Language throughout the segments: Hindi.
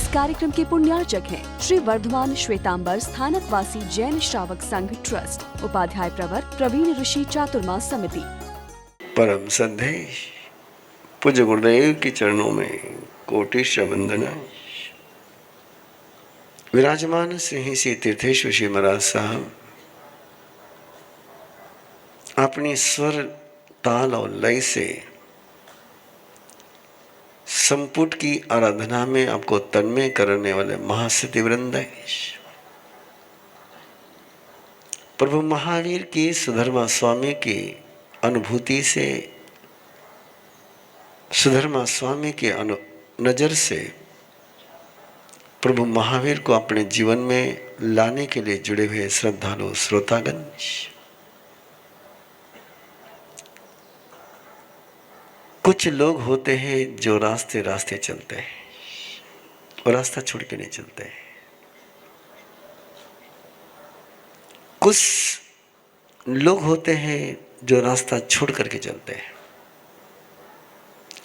कार्यक्रम के पुण्यार्चक हैं श्री वर्धमान श्वेतांबर स्थानक वासी जैन श्रावक संघ ट्रस्ट, उपाध्याय प्रवर प्रवीण ऋषि चातुर्मास समिति। परम संदेश पूज्य गुरुदेव के चरणों में कोटिश वंदना। विराजमान श्री तीर्थेश्वर श्री महाराज साहब अपनी स्वर ताल और लय से संपुट की आराधना में आपको तन्मय करने वाले महासिद्धि वृंद है। प्रभु महावीर की सुधर्मा स्वामी की अनुभूति से, सुधर्मा स्वामी के नजर से प्रभु महावीर को अपने जीवन में लाने के लिए जुड़े हुए श्रद्धालु श्रोतागण, कुछ लोग होते हैं जो रास्ते रास्ते चलते हैं और रास्ता छोड़ के नहीं चलते हैं। कुछ लोग होते हैं जो रास्ता छोड़ करके चलते हैं।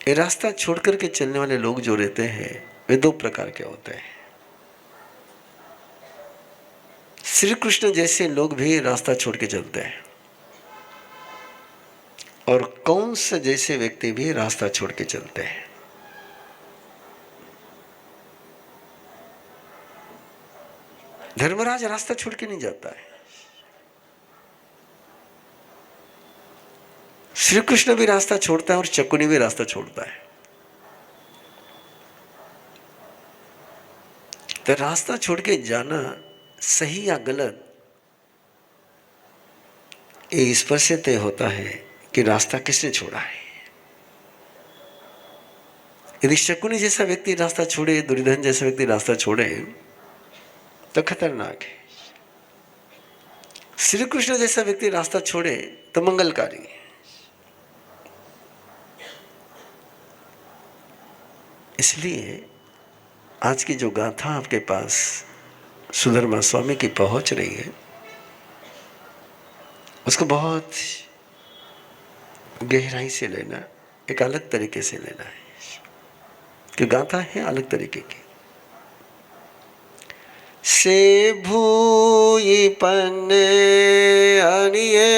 ये रास्ता छोड़ करके चलने वाले लोग जो रहते हैं वे दो प्रकार के होते हैं। श्री कृष्ण जैसे लोग भी रास्ता छोड़ के चलते हैं और कंस जैसे व्यक्ति भी रास्ता छोड़ के चलते हैं। धर्मराज रास्ता छोड़ के नहीं जाता है। श्री कृष्ण भी रास्ता छोड़ता है और शकुनी भी रास्ता छोड़ता है। तो रास्ता छोड़ के जाना सही या गलत, ये इस पर से तय होता है कि रास्ता किसने छोड़ा है। यदि शकुनी जैसा व्यक्ति रास्ता छोड़े, दुर्योधन जैसा व्यक्ति रास्ता छोड़े तो खतरनाक है। श्री कृष्ण जैसा व्यक्ति रास्ता छोड़े तो मंगलकारी है। इसलिए आज की जो गाथा आपके पास सुधर्मा स्वामी की पहुंच रही है, उसको बहुत गहराई से लेना, एक अलग तरीके से लेना है कि गाथा है अलग तरीके की। से भूई पन्ने अनिये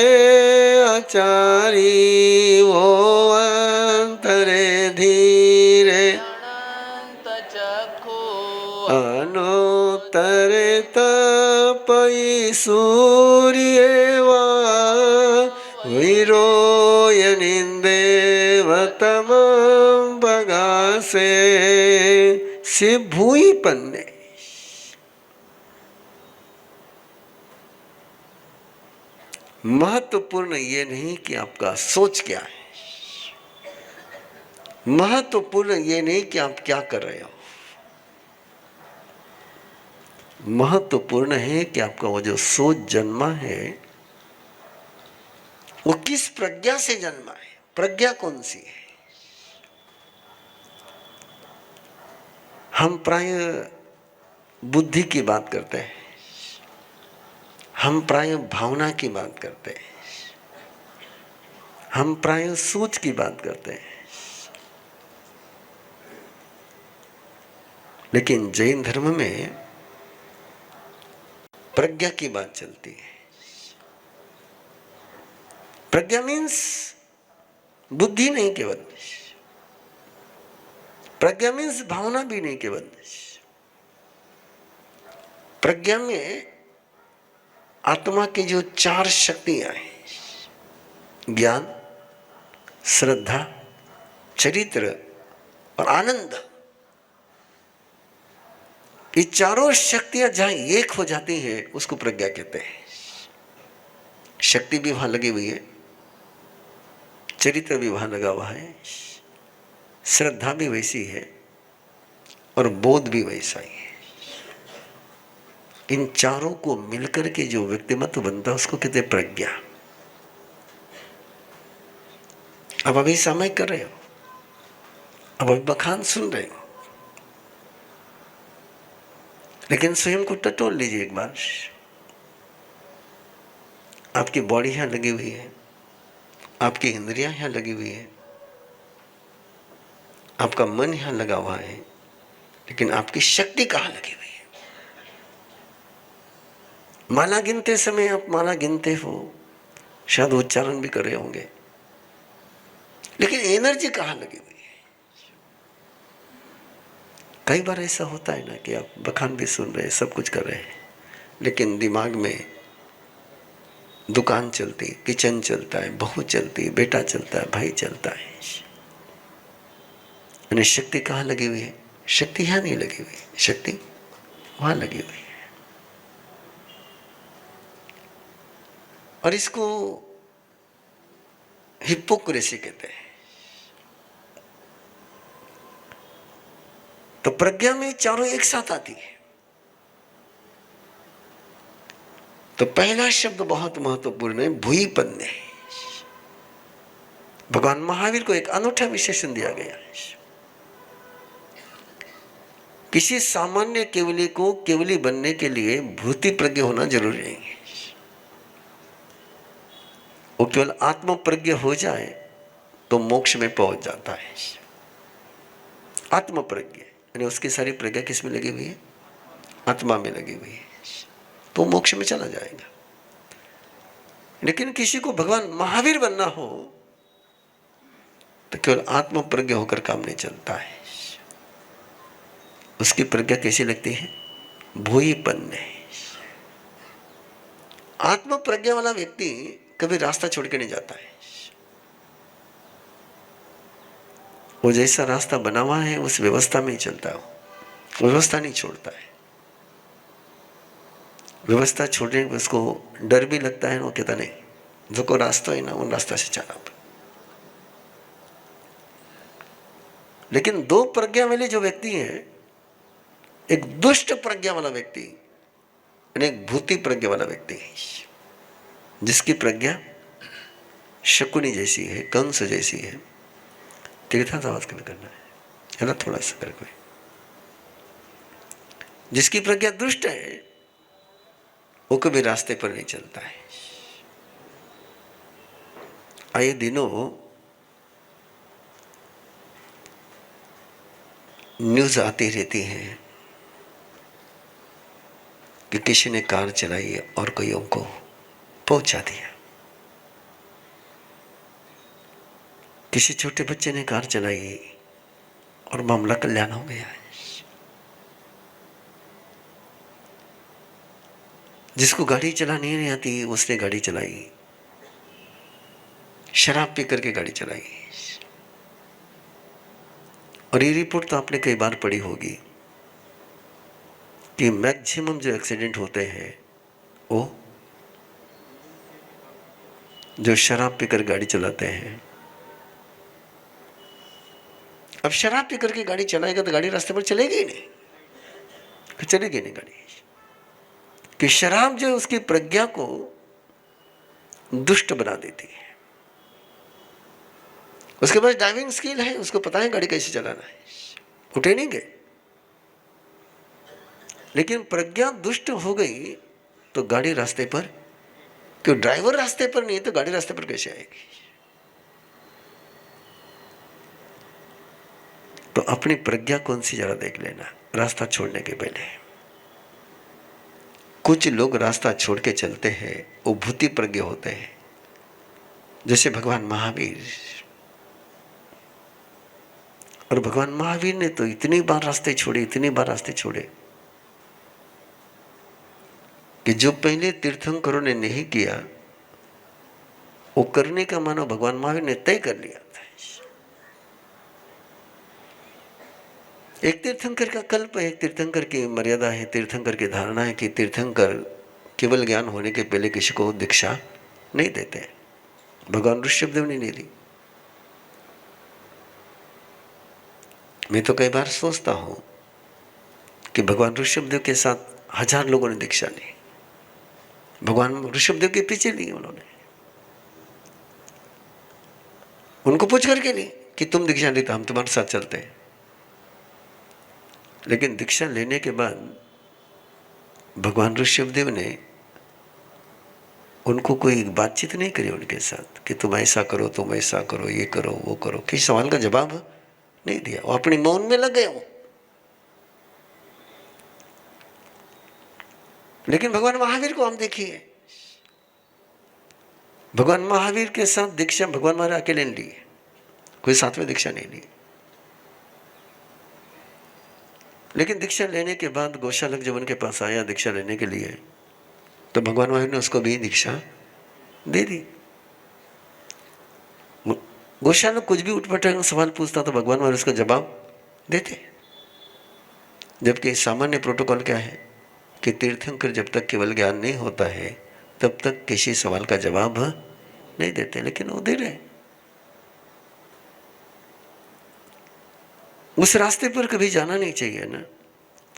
आचारी वो अंतरे धीरे अनुतरे तपई सूर्य विरोय निंदेवतम बगासे। से भूई पन्ने, महत्वपूर्ण ये नहीं कि आपका सोच क्या है, महत्वपूर्ण ये नहीं कि आप क्या कर रहे हो, महत्वपूर्ण है कि आपका वो जो सोच जन्मा है वो किस प्रज्ञा से जन्मा है। प्रज्ञा कौन सी है? हम प्राय बुद्धि की बात करते हैं, हम प्राय भावना की बात करते हैं, हम प्राय सोच की बात करते हैं। लेकिन जैन धर्म में प्रज्ञा की बात चलती है। प्रज्ञा मीन्स बुद्धि नहीं केवल, प्रज्ञा मीन्स भावना भी नहीं केवल। प्रज्ञा में आत्मा की जो चार शक्तियां हैं, ज्ञान, श्रद्धा, चरित्र और आनंद, ये चारों शक्तियां जहां एक हो जाती है उसको प्रज्ञा कहते हैं। शक्ति भी वहां लगी हुई है, चरित्र भी वहां लगा हुआ है, श्रद्धा भी वैसी है और बोध भी वैसा ही है। इन चारों को मिलकर के जो व्यक्तिमत्व बनता है उसको कहते हैं प्रज्ञा। अब अभी सामयिक कर रहे हो, अब अभी बखान सुन रहे हो, लेकिन स्वयं को टटोल लीजिए एक बार। आपकी बॉडी यहां लगी हुई है, आपकी इंद्रियां यहां लगी हुई है, आपका मन यहां लगा हुआ है, लेकिन आपकी शक्ति कहाँ लगी हुई है? माला गिनते समय आप माला गिनते हो, शायद उच्चारण भी कर रहे होंगे, लेकिन एनर्जी कहाँ लगी हुई है? कई बार ऐसा होता है ना कि आप बखान भी सुन रहे हैं, सब कुछ कर रहे हैं, लेकिन दिमाग में दुकान चलती, किचन चलता है, बहू चलती है, बेटा चलता है, भाई चलता है। यानी शक्ति कहाँ लगी हुई है? शक्ति यहाँ नहीं लगी हुई, शक्ति वहां लगी हुई है। और इसको हिपोक्रेसी कहते हैं। तो प्रज्ञा में चारों एक साथ आती है। तो पहला शब्द बहुत महत्वपूर्ण है, भूईपन्ने। भगवान महावीर को एक अनूठा विशेषण दिया गया है। किसी सामान्य केवली को केवली बनने के लिए भूति प्रज्ञ होना जरूरी नहीं है। वो केवल आत्म प्रज्ञ हो जाए तो मोक्ष में पहुंच जाता है। आत्म प्रज्ञ यानी उसकी सारी प्रज्ञा किस में लगी हुई है? आत्मा में लगी हुई है, तो मोक्ष में चला जाएगा। लेकिन किसी को भगवान महावीर बनना हो तो केवल आत्म प्रज्ञ होकर काम नहीं चलता है। उसकी प्रज्ञा कैसी लगती है? भूईपन्ने। आत्म प्रज्ञा वाला व्यक्ति कभी रास्ता छोड़ के नहीं जाता है। वो जैसा रास्ता बना हुआ है उस व्यवस्था में ही चलता है, व्यवस्था नहीं छोड़ता है। व्यवस्था छोड़ने में उसको डर भी लगता है, वो कहता नहीं, जो को रास्ता है ना उन रास्ता से चला। लेकिन दो प्रज्ञा वाले जो व्यक्ति है, एक दुष्ट प्रज्ञा वाला व्यक्ति और एक भूति प्रज्ञा वाला व्यक्ति, जिसकी प्रज्ञा शकुनी जैसी है, कंस जैसी है। तीर्था आवाज करना है ना, थोड़ा सा कर कोई। जिसकी प्रज्ञा दुष्ट है वो कभी रास्ते पर नहीं चलता है। आए दिनों न्यूज आती रहती है कि किसी ने कार चलाई और कोई उनको पहुंचा दिया। किसी छोटे बच्चे ने कार चलाई और मामला कल्याण हो गया है। जिसको गाड़ी चलानी नहीं आती उसने गाड़ी चलाई, शराब पी करके गाड़ी चलाई। और ये रिपोर्ट तो आपने कई बार पढ़ी होगी कि मैक्सिमम जो एक्सीडेंट होते हैं वो जो शराब पीकर गाड़ी चलाते हैं। अब शराब पी करके गाड़ी चलाएगा तो गाड़ी रास्ते पर चलेगी ही नहीं, चलेगी नहीं गाड़ी। कि शराब जो उसकी प्रज्ञा को दुष्ट बना देती है। उसके पास ड्राइविंग स्किल है, उसको पता है गाड़ी कैसे चलाना है, उठे नहीं गए। लेकिन प्रज्ञा दुष्ट हो गई तो गाड़ी रास्ते पर, क्यों ड्राइवर रास्ते पर नहीं है तो गाड़ी रास्ते पर कैसे आएगी? तो अपनी प्रज्ञा कौन सी जरा देख लेना रास्ता छोड़ने के पहले। कुछ लोग रास्ता छोड़ के चलते हैं, वो भूति प्रज्ञ होते हैं, जैसे भगवान महावीर। और भगवान महावीर ने तो इतनी बार रास्ते छोड़े, इतनी बार रास्ते छोड़े कि जो पहले तीर्थंकरों ने नहीं किया वो करने का मानो भगवान महावीर ने तय कर लिया था। एक तीर्थंकर का कल्प है, एक तीर्थंकर की मर्यादा है, तीर्थंकर की धारणा है कि तीर्थंकर केवल ज्ञान होने के पहले किसी को दीक्षा नहीं देते। भगवान ऋषभदेव ने नहीं दी। मैं तो कई बार सोचता हूं कि भगवान ऋषभदेव के साथ 1000 लोगों ने दीक्षा ली, भगवान ऋषभदेव के पीछे ली उन्होंने। उनको पूछ करके ली कि तुम दीक्षा ली तो हम तुम्हारे साथ चलते हैं। लेकिन दीक्षा लेने के बाद भगवान ऋषभदेव ने उनको कोई बातचीत नहीं करी उनके साथ कि तुम ऐसा करो, तुम ऐसा करो, ये करो, वो करो। किसी सवाल का जवाब नहीं दिया, वो अपनी मौन में लग गए। लेकिन भगवान महावीर को हम देखिए, भगवान महावीर के साथ दीक्षा भगवान महावीर अकेले नहीं लिए, कोई साथ में दीक्षा नहीं ली। लेकिन दीक्षा लेने के बाद गोशालक जब उनके पास आया दीक्षा लेने के लिए, तो भगवान महावीर ने उसको भी दीक्षा दे दी। गोशालक कुछ भी उठपटांग सवाल पूछता तो भगवान महावीर उसका जवाब देते। जबकि सामान्य प्रोटोकॉल क्या है कि तीर्थंकर जब तक केवल ज्ञान नहीं होता है तब तक किसी सवाल का जवाब नहीं देते, लेकिन वो दे रहे। उस रास्ते पर कभी जाना नहीं चाहिए ना।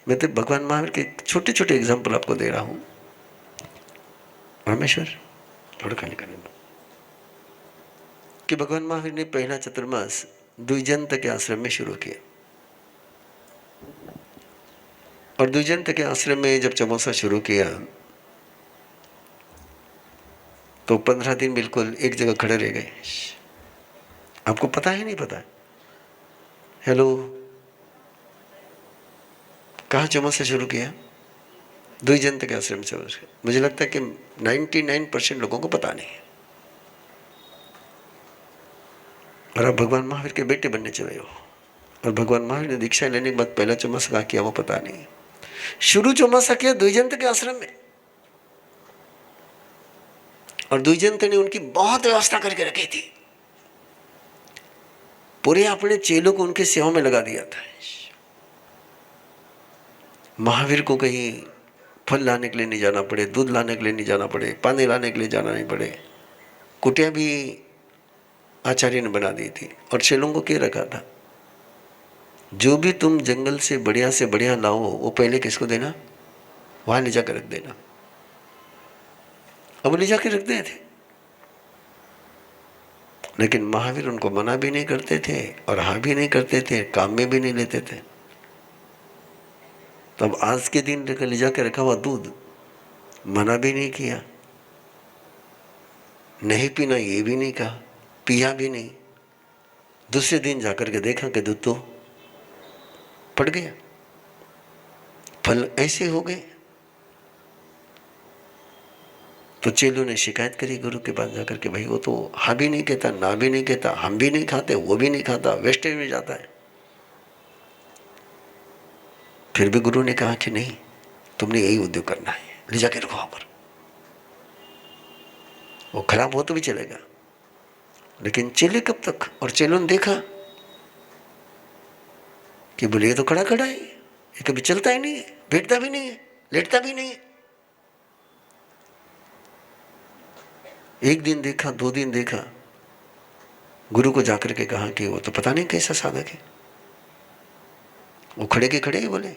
मैं तो भगवान महावीर के छोटे छोटे एग्जाम्पल आपको दे रहा हूं। रामेश्वर थोड़ा खाली करने दो कि भगवान महावीर ने पहला चतुर्मास द्विजंत के आश्रम में शुरू किया, और द्विजंत के आश्रम में जब चमोसा शुरू किया तो 15 दिन बिल्कुल एक जगह खड़े रह गए। आपको पता है नहीं पता? हेलो, कहाँ चमोसा शुरू किया? द्विजंत के आश्रम से। मुझे लगता है कि 99% लोगों को पता नहीं है। और आप भगवान महावीर के बेटे बनने चले हो, और भगवान महावीर ने दीक्षा लेने के बाद पहला चौमासा कहाँ किया वो पता नहीं। शुरू चौमासा किया द्विजंत के आश्रम में, और द्विजंत ने उनकी बहुत व्यवस्था करके रखी थी। पूरे अपने चेलों को उनके सेवा में लगा दिया था। महावीर को कहीं फल लाने के लिए नहीं जाना पड़े, दूध लाने के लिए नहीं जाना पड़े, पानी लाने के लिए जाना नहीं पड़े। कुटिया भी आचार्य ने बना दी थी, और चेलों को क्या रखा था, जो भी तुम जंगल से बढ़िया लाओ वो पहले किसको देना? वहां ले जाकर रख देना। अब ले जाकर रख दे थे, लेकिन महावीर उनको मना भी नहीं करते थे और हाँ भी नहीं करते थे, काम में भी नहीं लेते थे। तब आज के दिन ले जाकर रखा हुआ दूध मना भी नहीं किया, नहीं पीना ये भी नहीं कहा, पिया भी नहीं। दूसरे दिन जाकर के देखा कि दूध तो पड़ गया, फल ऐसे हो गए। तो चेलों ने शिकायत करी गुरु के पास जाकर के, भाई वो तो हाँ भी नहीं कहता, ना भी नहीं कहता, हम भी नहीं खाते, वो भी नहीं खाता, वेस्टेज में जाता है। फिर भी गुरु ने कहा कि नहीं, तुमने यही उद्योग करना है, ले जाके रखो वहां पर। वो खराब हो तो भी चलेगा, लेकिन चले कब तक? और चेलों ने देखा कि बोले ये तो खड़ा खड़ा है, ये कभी चलता ही नहीं है, बैठता भी नहीं है, लेटता भी नहीं है। एक दिन देखा, 2 दिन देखा, गुरु को जाकर के कहा कि वो तो पता नहीं कैसा साधक है। वो खड़े के खड़े ही बोले,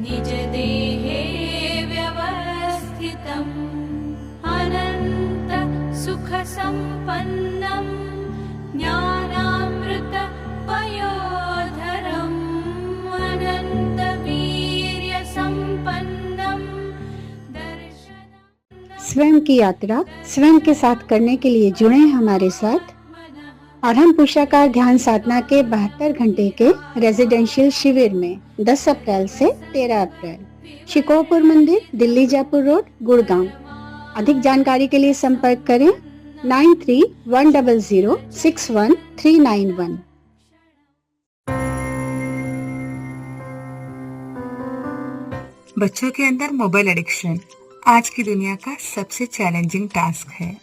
निज देहे व्यवस्थितम् अनंत सुख संपन्नम् ज्ञानामृत पयोधरम् अनंत वीर्य संपन्नम् दर्शनम्। स्वयं की यात्रा स्वयं के साथ करने के लिए जुड़े हमारे साथ, और हम पुरुषाकार ध्यान साधना के 72 घंटे के रेजिडेंशियल शिविर में 10 अप्रैल से 13 अप्रैल शिकोहपुर मंदिर, दिल्ली जयपुर रोड, गुड़गांव। अधिक जानकारी के लिए संपर्क करें 93-100-61391। बच्चों के अंदर मोबाइल एडिक्शन आज की दुनिया का सबसे चैलेंजिंग टास्क है।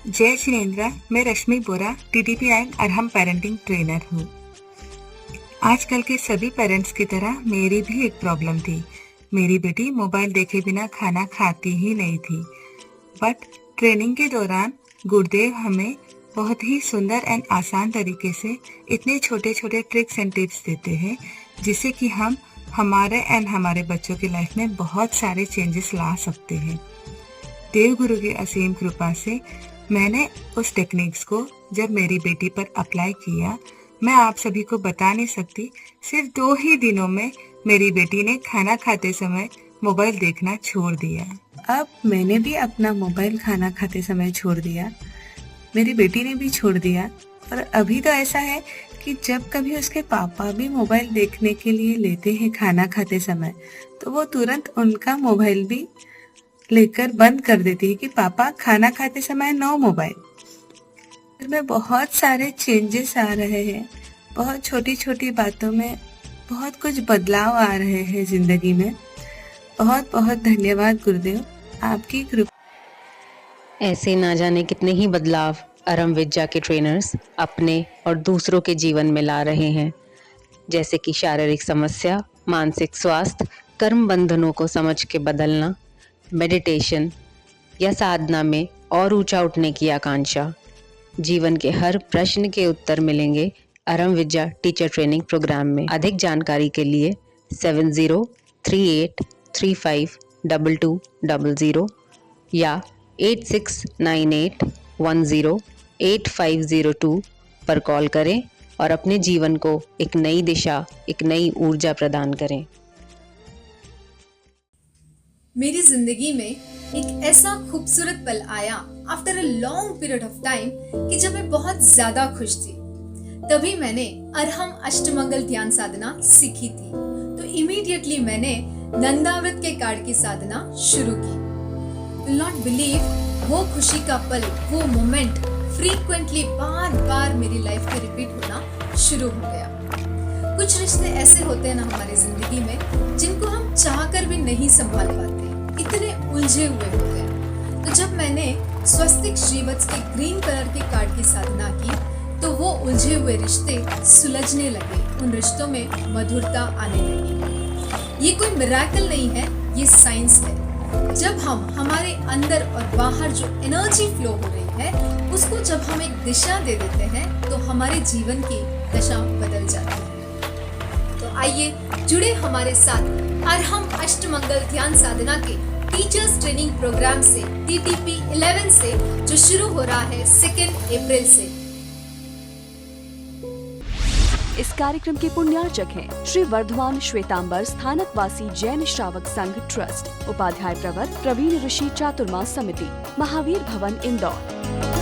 जय श्रीनेन्द्रा, मैं रश्मि बोरा, TTP and Arham parenting trainer हूँ। आजकल के सभी पेरेंट्स की तरह मेरी भी एक प्रॉब्लम थी। मेरी बेटी मोबाइल देखे बिना खाना खाती ही नहीं थी। बट ट्रेनिंग के दौरान गुरुदेव हमें बहुत ही सुंदर एंड आसान तरीके से इतने छोटे छोटे ट्रिक्स एंड टिप्स देते हैं, जिससे कि हम हमारे एंड हमारे बच्चों की लाइफ में बहुत सारे चेंजेस ला सकते हैं। देव गुरु की असीम कृपा से मैंने उस टेक्निक्स को जब मेरी बेटी पर अप्लाई किया, मैं आप सभी को बता नहीं सकती, सिर्फ 2 ही दिनों में मेरी बेटी ने खाना खाते समय मोबाइल देखना छोड़ दिया। अब मैंने भी अपना मोबाइल खाना खाते समय छोड़ दिया, मेरी बेटी ने भी छोड़ दिया, और अभी तो ऐसा है कि जब कभी उसके पापा भी मोबाइल देखने के लिए लेते हैं खाना खाते समय, तो वो तुरंत उनका मोबाइल भी लेकर बंद कर देती है कि पापा खाना खाते समय नो मोबाइल। घर में बहुत सारे चेंजेस आ रहे हैं, बहुत छोटी छोटी बातों में बहुत कुछ बदलाव आ रहे हैं जिंदगी में। बहुत बहुत धन्यवाद गुरुदेव, आपकी कृपा। ऐसे ना जाने कितने ही बदलाव अरम विद्या के ट्रेनर्स अपने और दूसरों के जीवन में ला रहे हैं, जैसे कि शारीरिक समस्या, मानसिक स्वास्थ्य, कर्म बंधनों को समझ के बदलना, मेडिटेशन या साधना में और ऊंचा उठने की आकांक्षा। जीवन के हर प्रश्न के उत्तर मिलेंगे अरम विद्या टीचर ट्रेनिंग प्रोग्राम में। अधिक जानकारी के लिए 7038352200 या 8698108502 पर कॉल करें और अपने जीवन को एक नई दिशा, एक नई ऊर्जा प्रदान करें। मेरी जिंदगी में एक ऐसा खूबसूरत पल आया after a long period of time कि जब मैं बहुत ज्यादा खुश थी। तभी मैंने अरहम अष्टमंगल ध्यान साधना सीखी थी। तो इमीडिएटली मैंने नंदाव्रत के कार्ड की साधना शुरू की। विल नॉट बिलीव, वो खुशी का पल, वो मोमेंट फ्रीक्वेंटली बार बार मेरी लाइफ में रिपीट होना शुरू हो गया। कुछ रिश्ते ऐसे होते हैं ना हमारी जिंदगी में, जिनको हम चाहकर भी नहीं संभाल पाते, इतने उलझे हुए होते हैं। तो जब मैंने स्वस्तिक श्रीवत्स के ग्रीन कलर के कार्ड की साधना की, तो वो उलझे हुए रिश्ते सुलझने लगे, उन रिश्तों में मधुरता आने लगी। ये कोई मिरेकल नहीं है, ये साइंस है। जब हम हमारे अंदर और बाहर जो एनर्जी फ्लो हो रही है, उसको जब हम एक दिशा दे देते हैं, तो हमारे जीवन की दशा बदल जाती है। तो आइए जुड़े हमारे साथ अरहम अष्टमंगल ध्यान साधना के टीचर्स ट्रेनिंग प्रोग्राम से, TTP 11 से, जो शुरू हो रहा है 2 अप्रैल से। इस कार्यक्रम के पुण्यार्चक हैं श्री वर्धमान श्वेतांबर स्थानकवासी जैन श्रावक संघ ट्रस्ट, उपाध्याय प्रवर प्रवीण ऋषि चातुर्मा समिति, महावीर भवन इंदौर।